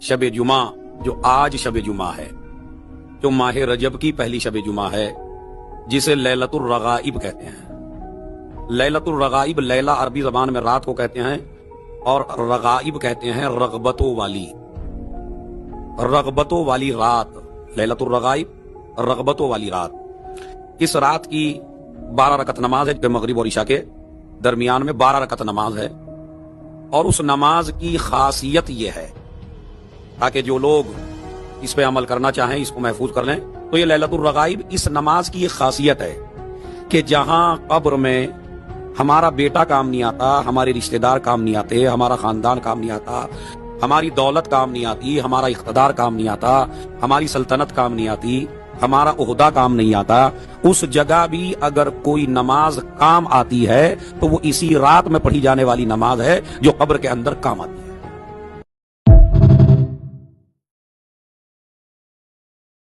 शब जुमा जो आज शब जुमा है, जो माह रजब की पहली शब जुमा है, जिसे लैलतुर रगाइब कहते हैं। लैलतुर रगाइब, लैला अरबी जबान में रात को कहते हैं और रगाइब कहते हैं रगबतों वाली, रगबतों वाली रात। लैलतुर रगाइब, रगबतों वाली रात। इस रात की 12 रकत नमाज है, मगरिब और इशा के दरमियान में 12 रकत नमाज है। और उस नमाज की खासियत यह है, ताकि जो लोग इस पे अमल करना चाहें, इसको महफूज कर लें, तो ये लैलतुर रगाइब, इस नमाज की ये खासियत है कि जहां कब्र में हमारा बेटा काम नहीं आता, हमारे रिश्तेदार काम नहीं आते, हमारा खानदान काम नहीं आता, हमारी दौलत काम नहीं आती, हमारा इख्तदार काम नहीं आता, हमारी सल्तनत काम नहीं आती, हमारा ओहदा काम नहीं आता, उस जगह भी अगर कोई नमाज काम आती है तो वो इसी रात में पढ़ी जाने वाली नमाज है जो कब्र के अंदर काम आती है।